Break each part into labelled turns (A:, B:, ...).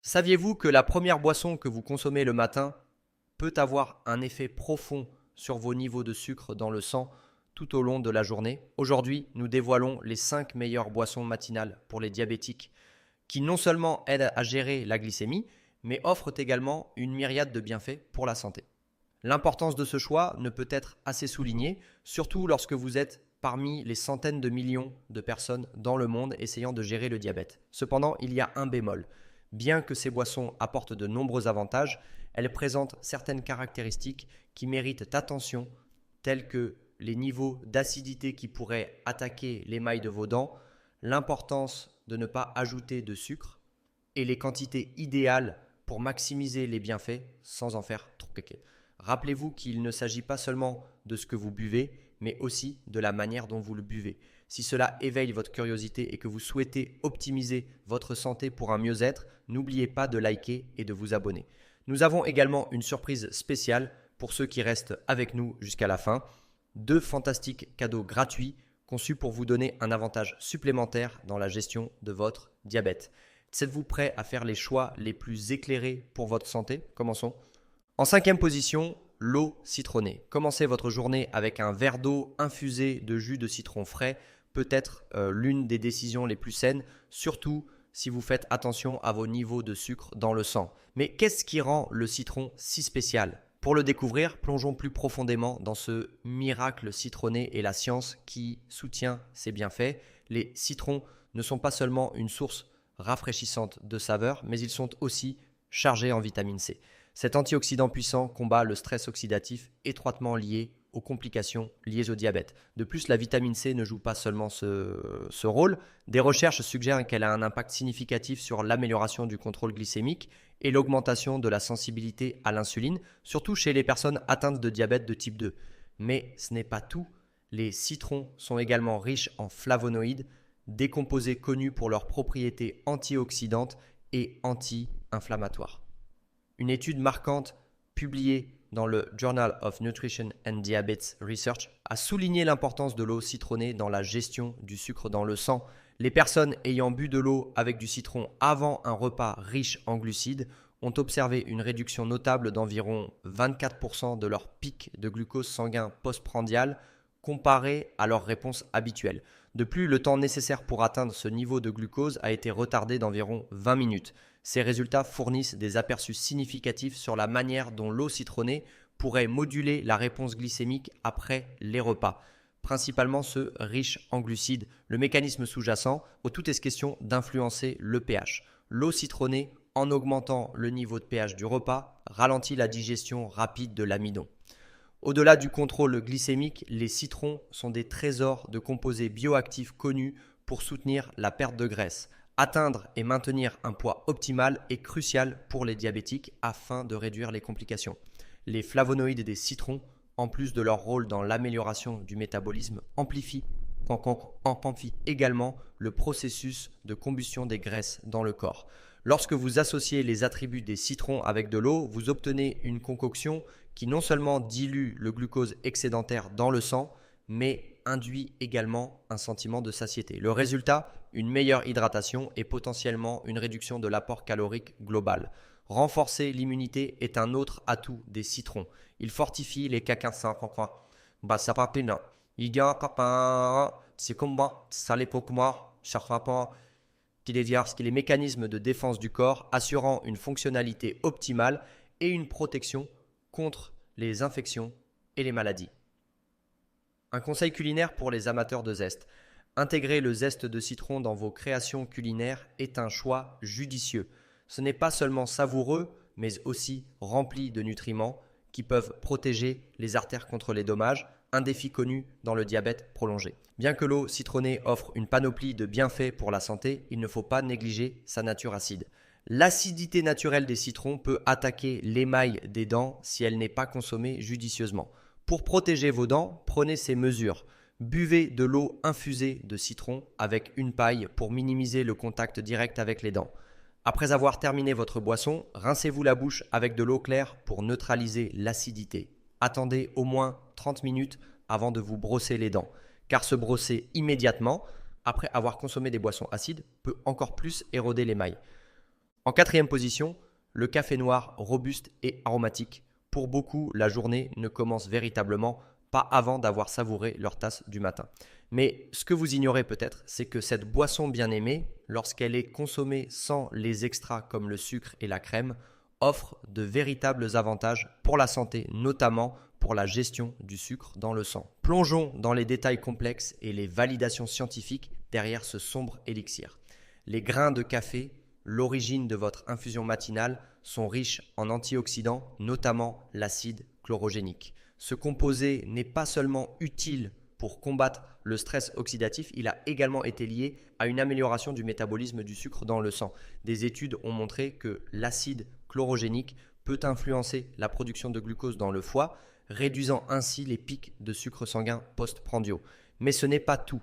A: Saviez-vous que la première boisson que vous consommez le matin peut avoir un effet profond sur vos niveaux de sucre dans le sang tout au long de la journée? Aujourd'hui, nous dévoilons les 5 meilleures boissons matinales pour les diabétiques qui non seulement aident à gérer la glycémie, mais offrent également une myriade de bienfaits pour la santé. L'importance de ce choix ne peut être assez soulignée, surtout lorsque vous êtes parmi les centaines de millions de personnes dans le monde essayant de gérer le diabète. Cependant, il y a un bémol. Bien que ces boissons apportent de nombreux avantages, elles présentent certaines caractéristiques qui méritent attention, telles que les niveaux d'acidité qui pourraient attaquer l'émail de vos dents, l'importance de ne pas ajouter de sucre et les quantités idéales pour maximiser les bienfaits sans en faire trop. Rappelez-vous qu'il ne s'agit pas seulement de ce que vous buvez, mais aussi de la manière dont vous le buvez. Si cela éveille votre curiosité et que vous souhaitez optimiser votre santé pour un mieux-être, n'oubliez pas de liker et de vous abonner. Nous avons également une surprise spéciale pour ceux qui restent avec nous jusqu'à la fin. 2 fantastiques cadeaux gratuits conçus pour vous donner un avantage supplémentaire dans la gestion de votre diabète. Êtes-vous prêt à faire les choix les plus éclairés pour votre santé? Commençons. En 5e position, l'eau citronnée. Commencez votre journée avec un verre d'eau infusé de jus de citron frais peut être l'une des décisions les plus saines, surtout si vous faites attention à vos niveaux de sucre dans le sang. Mais qu'est-ce qui rend le citron si spécial? Pour le découvrir, plongeons plus profondément dans ce miracle citronné et la science qui soutient ses bienfaits. Les citrons ne sont pas seulement une source rafraîchissante de saveur, mais ils sont aussi chargés en vitamine C. Cet antioxydant puissant combat le stress oxydatif étroitement lié aux complications liées au diabète. De plus, la vitamine C ne joue pas seulement ce rôle. Des recherches suggèrent qu'elle a un impact significatif sur l'amélioration du contrôle glycémique et l'augmentation de la sensibilité à l'insuline, surtout chez les personnes atteintes de diabète de type 2. Mais ce n'est pas tout. Les citrons sont également riches en flavonoïdes, des composés connus pour leurs propriétés antioxydantes et anti-inflammatoires. Une étude marquante publiée dans le Journal of Nutrition and Diabetes Research a souligné l'importance de l'eau citronnée dans la gestion du sucre dans le sang. Les personnes ayant bu de l'eau avec du citron avant un repas riche en glucides ont observé une réduction notable d'environ 24% de leur pic de glucose sanguin postprandial comparé à leur réponse habituelle. De plus, le temps nécessaire pour atteindre ce niveau de glucose a été retardé d'environ 20 minutes. Ces résultats fournissent des aperçus significatifs sur la manière dont l'eau citronnée pourrait moduler la réponse glycémique après les repas, principalement ceux riches en glucides. Le mécanisme sous-jacent, où tout est question d'influencer le pH. L'eau citronnée, en augmentant le niveau de pH du repas, ralentit la digestion rapide de l'amidon. Au-delà du contrôle glycémique, les citrons sont des trésors de composés bioactifs connus pour soutenir la perte de graisse. Atteindre et maintenir un poids optimal est crucial pour les diabétiques afin de réduire les complications. Les flavonoïdes des citrons, en plus de leur rôle dans l'amélioration du métabolisme, amplifient également le processus de combustion des graisses dans le corps. Lorsque vous associez les attributs des citrons avec de l'eau, vous obtenez une concoction qui non seulement dilue le glucose excédentaire dans le sang, mais induit également un sentiment de satiété. Le résultat, une meilleure hydratation et potentiellement une réduction de l'apport calorique global. Renforcer l'immunité est un autre atout des citrons. Il fortifie les les mécanismes de défense du corps, assurant une fonctionnalité optimale et une protection contre les infections et les maladies. Un conseil culinaire pour les amateurs de zeste. Intégrer le zeste de citron dans vos créations culinaires est un choix judicieux. Ce n'est pas seulement savoureux, mais aussi rempli de nutriments qui peuvent protéger les artères contre les dommages, un défi connu dans le diabète prolongé. Bien que l'eau citronnée offre une panoplie de bienfaits pour la santé, il ne faut pas négliger sa nature acide. L'acidité naturelle des citrons peut attaquer l'émail des dents si elle n'est pas consommée judicieusement. Pour protéger vos dents, prenez ces mesures. Buvez de l'eau infusée de citron avec une paille pour minimiser le contact direct avec les dents. Après avoir terminé votre boisson, rincez-vous la bouche avec de l'eau claire pour neutraliser l'acidité. Attendez au moins 30 minutes avant de vous brosser les dents, car se brosser immédiatement, après avoir consommé des boissons acides, peut encore plus éroder l'émail. En quatrième position, le café noir robuste et aromatique. Pour beaucoup, la journée ne commence véritablement pas avant d'avoir savouré leur tasse du matin. Mais ce que vous ignorez peut-être, c'est que cette boisson bien aimée, lorsqu'elle est consommée sans les extras comme le sucre et la crème, offre de véritables avantages pour la santé, notamment pour la gestion du sucre dans le sang. Plongeons dans les détails complexes et les validations scientifiques derrière ce sombre élixir. Les grains de café, l'origine de votre infusion matinale, sont riches en antioxydants, notamment l'acide chlorogénique. Ce composé n'est pas seulement utile pour combattre le stress oxydatif, il a également été lié à une amélioration du métabolisme du sucre dans le sang. Des études ont montré que l'acide chlorogénique peut influencer la production de glucose dans le foie, réduisant ainsi les pics de sucre sanguin post-prandiaux. Mais ce n'est pas tout.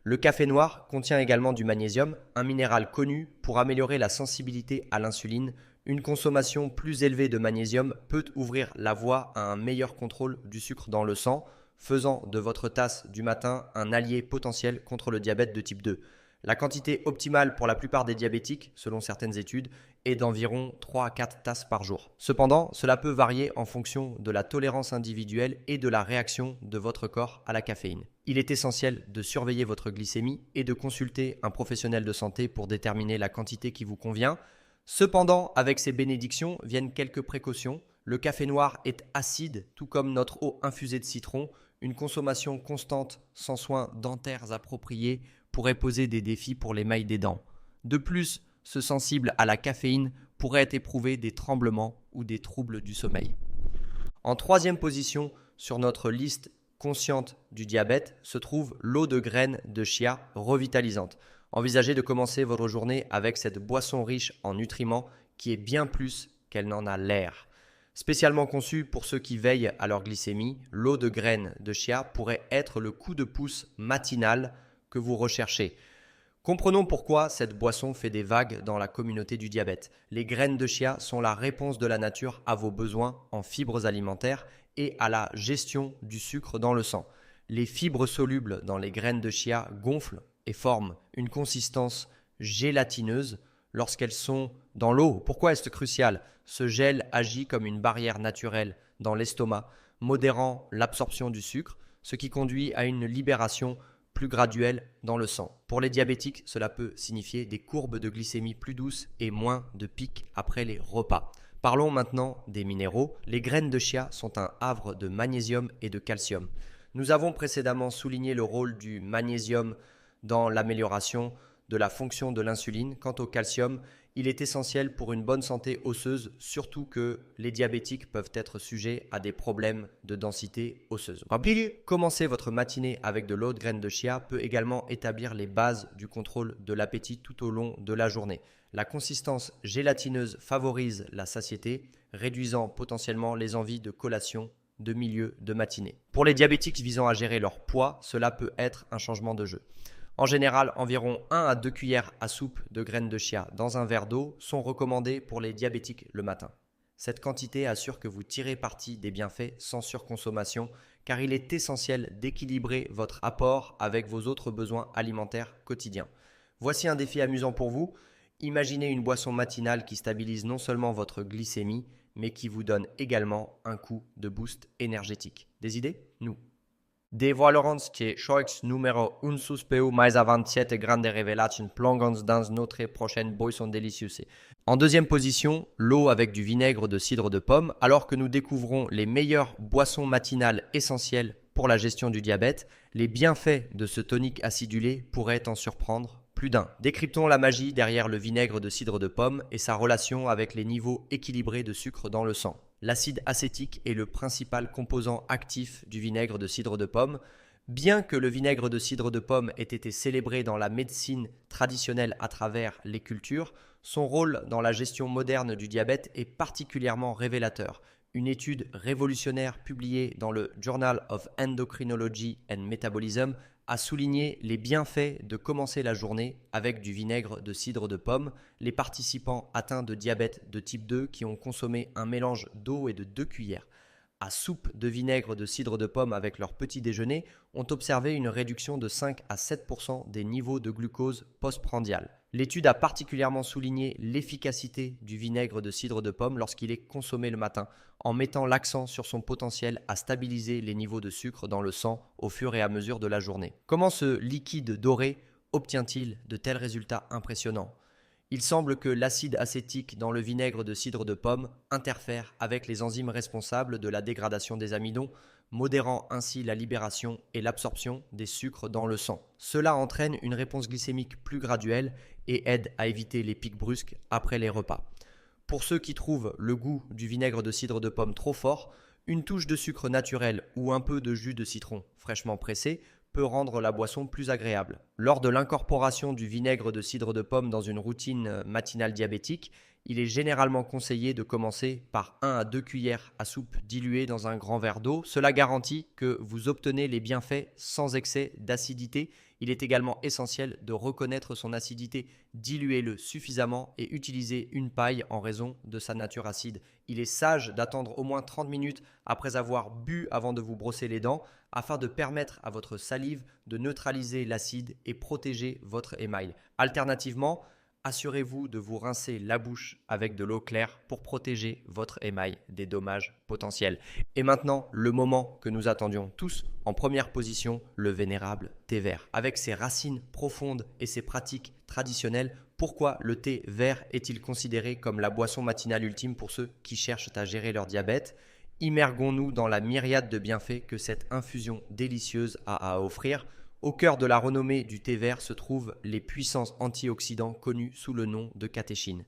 A: Le café noir contient également du magnésium, un minéral connu pour améliorer la sensibilité à l'insuline. Une consommation plus élevée de magnésium peut ouvrir la voie à un meilleur contrôle du sucre dans le sang, faisant de votre tasse du matin un allié potentiel contre le diabète de type 2. La quantité optimale pour la plupart des diabétiques, selon certaines études, est d'environ 3 à 4 tasses par jour. Cependant, cela peut varier en fonction de la tolérance individuelle et de la réaction de votre corps à la caféine. Il est essentiel de surveiller votre glycémie et de consulter un professionnel de santé pour déterminer la quantité qui vous convient. Cependant, avec ces bénédictions viennent quelques précautions. Le café noir est acide, tout comme notre eau infusée de citron. Une consommation constante sans soins dentaires appropriés pourrait poser des défis pour l'émail des dents. De plus, ceux sensibles à la caféine pourraient éprouver des tremblements ou des troubles du sommeil. En troisième position sur notre liste consciente du diabète se trouve l'eau de graines de chia revitalisante. Envisagez de commencer votre journée avec cette boisson riche en nutriments qui est bien plus qu'elle n'en a l'air. Spécialement conçue pour ceux qui veillent à leur glycémie, l'eau de graines de chia pourrait être le coup de pouce matinal que vous recherchez. Comprenons pourquoi cette boisson fait des vagues dans la communauté du diabète. Les graines de chia sont la réponse de la nature à vos besoins en fibres alimentaires et à la gestion du sucre dans le sang. Les fibres solubles dans les graines de chia gonflent et forment une consistance gélatineuse lorsqu'elles sont dans l'eau. Pourquoi est-ce crucial ? Ce gel agit comme une barrière naturelle dans l'estomac, modérant l'absorption du sucre, ce qui conduit à une libération plus graduelle dans le sang. Pour les diabétiques, cela peut signifier des courbes de glycémie plus douces et moins de pics après les repas. Parlons maintenant des minéraux. Les graines de chia sont un havre de magnésium et de calcium. Nous avons précédemment souligné le rôle du magnésium dans l'amélioration de la fonction de l'insuline. Quant au calcium, il est essentiel pour une bonne santé osseuse, surtout que les diabétiques peuvent être sujets à des problèmes de densité osseuse. Commencer votre matinée avec de l'eau de graines de chia peut également établir les bases du contrôle de l'appétit tout au long de la journée. La consistance gélatineuse favorise la satiété, réduisant potentiellement les envies de collation de milieu de matinée. Pour les diabétiques visant à gérer leur poids, cela peut être un changement de jeu. En général, environ 1 à 2 cuillères à soupe de graines de chia dans un verre d'eau sont recommandées pour les diabétiques le matin. Cette quantité assure que vous tirez parti des bienfaits sans surconsommation, car il est essentiel d'équilibrer votre apport avec vos autres besoins alimentaires quotidiens. Voici un défi amusant pour vous. Imaginez une boisson matinale qui stabilise non seulement votre glycémie, mais qui vous donne également un coup de boost énergétique. Des idées ? Nous. Devoilorons que choix numéro 1 suspeu mais avant 7 grandes révélations plongons dans notre prochaine boisson délicieuse. En deuxième position, l'eau avec du vinaigre de cidre de pomme. Alors que nous découvrons les meilleures boissons matinales essentielles pour la gestion du diabète, les bienfaits de ce tonique acidulé pourraient en surprendre plus d'un. Décryptons la magie derrière le vinaigre de cidre de pomme et sa relation avec les niveaux équilibrés de sucre dans le sang. L'acide acétique est le principal composant actif du vinaigre de cidre de pomme. Bien que le vinaigre de cidre de pomme ait été célébré dans la médecine traditionnelle à travers les cultures, son rôle dans la gestion moderne du diabète est particulièrement révélateur. Une étude révolutionnaire publiée dans le Journal of Endocrinology and Metabolism a souligné les bienfaits de commencer la journée avec du vinaigre de cidre de pomme. Les participants atteints de diabète de type 2 qui ont consommé un mélange d'eau et de 2 cuillères à soupe de vinaigre de cidre de pomme avec leur petit déjeuner ont observé une réduction de 5 à 7% des niveaux de glucose postprandial. L'étude a particulièrement souligné l'efficacité du vinaigre de cidre de pomme lorsqu'il est consommé le matin, en mettant l'accent sur son potentiel à stabiliser les niveaux de sucre dans le sang au fur et à mesure de la journée. Comment ce liquide doré obtient-il de tels résultats impressionnants? Il semble que l'acide acétique dans le vinaigre de cidre de pomme interfère avec les enzymes responsables de la dégradation des amidons, modérant ainsi la libération et l'absorption des sucres dans le sang. Cela entraîne une réponse glycémique plus graduelle et aide à éviter les pics brusques après les repas. Pour ceux qui trouvent le goût du vinaigre de cidre de pomme trop fort, une touche de sucre naturel ou un peu de jus de citron fraîchement pressé peut rendre la boisson plus agréable. Lors de l'incorporation du vinaigre de cidre de pomme dans une routine matinale diabétique, il est généralement conseillé de commencer par 1 à 2 cuillères à soupe diluées dans un grand verre d'eau. Cela garantit que vous obtenez les bienfaits sans excès d'acidité. Il est également essentiel de reconnaître son acidité. Diluez-le suffisamment et utilisez une paille en raison de sa nature acide. Il est sage d'attendre au moins 30 minutes après avoir bu avant de vous brosser les dents afin de permettre à votre salive de neutraliser l'acide et protéger votre émail. Alternativement, assurez-vous de vous rincer la bouche avec de l'eau claire pour protéger votre émail des dommages potentiels. Et maintenant, le moment que nous attendions tous, en première position, le vénérable thé vert. Avec ses racines profondes et ses pratiques traditionnelles, pourquoi le thé vert est-il considéré comme la boisson matinale ultime pour ceux qui cherchent à gérer leur diabète? Immergons-nous dans la myriade de bienfaits que cette infusion délicieuse a à offrir. Au cœur de la renommée du thé vert se trouvent les puissants antioxydants connus sous le nom de catéchines.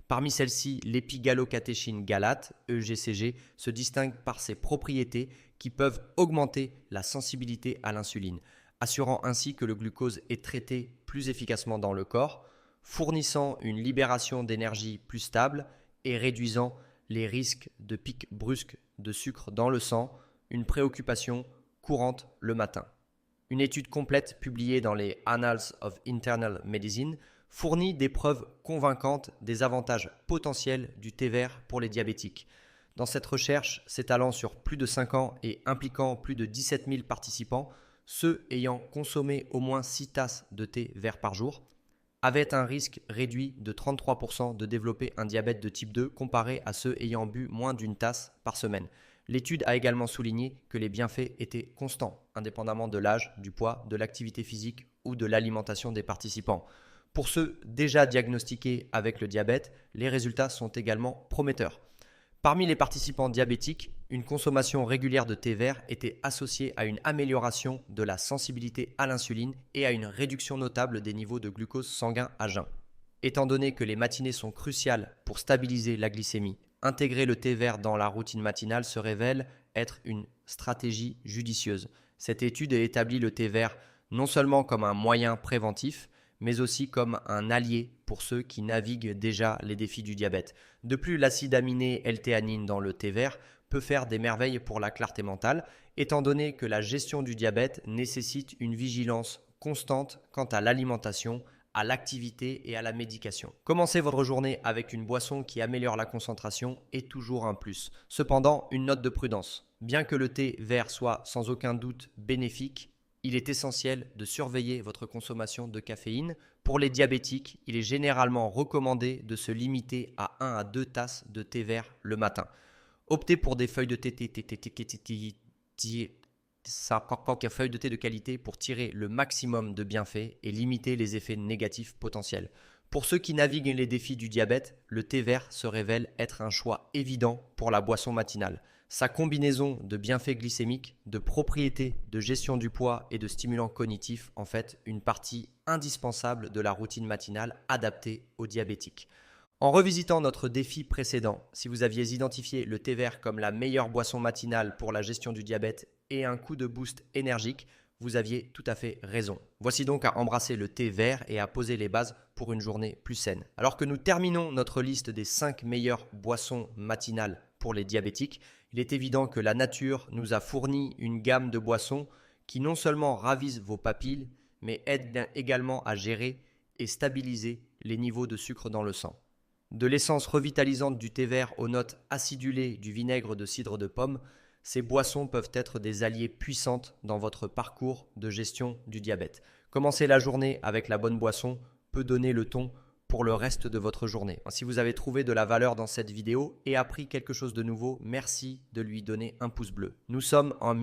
A: Parmi celles-ci, l'épigallocatechin galate, EGCG, se distingue par ses propriétés qui peuvent augmenter la sensibilité à l'insuline, assurant ainsi que le glucose est traité plus efficacement dans le corps, fournissant une libération d'énergie plus stable et réduisant les risques de pics brusques de sucre dans le sang, une préoccupation courante le matin. Une étude complète publiée dans les Annals of Internal Medicine fournit des preuves convaincantes des avantages potentiels du thé vert pour les diabétiques. Dans cette recherche, s'étalant sur plus de 5 ans et impliquant plus de 17 000 participants, ceux ayant consommé au moins 6 tasses de thé vert par jour avaient un risque réduit de 33% de développer un diabète de type 2 comparé à ceux ayant bu moins d'une tasse par semaine. L'étude a également souligné que les bienfaits étaient constants, indépendamment de l'âge, du poids, de l'activité physique ou de l'alimentation des participants. Pour ceux déjà diagnostiqués avec le diabète, les résultats sont également prometteurs. Parmi les participants diabétiques, une consommation régulière de thé vert était associée à une amélioration de la sensibilité à l'insuline et à une réduction notable des niveaux de glucose sanguin à jeun. Étant donné que les matinées sont cruciales pour stabiliser la glycémie, intégrer le thé vert dans la routine matinale se révèle être une stratégie judicieuse. Cette étude établit le thé vert non seulement comme un moyen préventif, mais aussi comme un allié pour ceux qui naviguent déjà les défis du diabète. De plus, l'acide aminé L-théanine dans le thé vert peut faire des merveilles pour la clarté mentale, étant donné que la gestion du diabète nécessite une vigilance constante quant à l'alimentation, à l'activité et à la médication. Commencer votre journée avec une boisson qui améliore la concentration est toujours un plus. Cependant, une note de prudence. Bien que le thé vert soit sans aucun doute bénéfique, il est essentiel de surveiller votre consommation de caféine. Pour les diabétiques, il est généralement recommandé de se limiter à 1 à 2 tasses de thé vert le matin. Optez pour des feuilles de thé de qualité pour tirer le maximum de bienfaits et limiter les effets négatifs potentiels. Pour ceux qui naviguent les défis du diabète, le thé vert se révèle être un choix évident pour la boisson matinale. Sa combinaison de bienfaits glycémiques, de propriétés de gestion du poids et de stimulants cognitifs en fait une partie indispensable de la routine matinale adaptée aux diabétiques. En revisitant notre défi précédent, si vous aviez identifié le thé vert comme la meilleure boisson matinale pour la gestion du diabète et un coup de boost énergique, vous aviez tout à fait raison. Voici donc à embrasser le thé vert et à poser les bases pour une journée plus saine. Alors que nous terminons notre liste des 5 meilleures boissons matinales pour les diabétiques, il est évident que la nature nous a fourni une gamme de boissons qui non seulement ravissent vos papilles, mais aident également à gérer et stabiliser les niveaux de sucre dans le sang. De l'essence revitalisante du thé vert aux notes acidulées du vinaigre de cidre de pomme, ces boissons peuvent être des alliés puissantes dans votre parcours de gestion du diabète. Commencez la journée avec la bonne boisson, peut donner le ton pour le reste de votre journée. Si vous avez trouvé de la valeur dans cette vidéo et appris quelque chose de nouveau, merci de lui donner un pouce bleu. Nous sommes en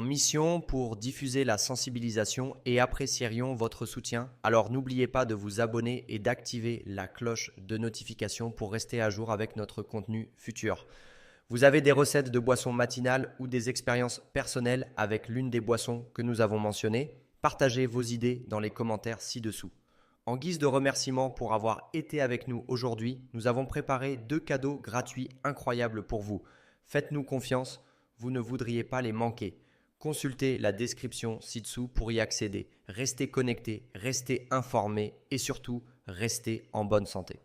A: mission pour diffuser la sensibilisation et apprécierions votre soutien. Alors n'oubliez pas de vous abonner et d'activer la cloche de notification pour rester à jour avec notre contenu futur. Vous avez des recettes de boissons matinales ou des expériences personnelles avec l'une des boissons que nous avons mentionnées? Partagez vos idées dans les commentaires ci-dessous. En guise de remerciement pour avoir été avec nous aujourd'hui, nous avons préparé 2 cadeaux gratuits incroyables pour vous. Faites-nous confiance, vous ne voudriez pas les manquer. Consultez la description ci-dessous pour y accéder. Restez connectés, restez informés et surtout, restez en bonne santé.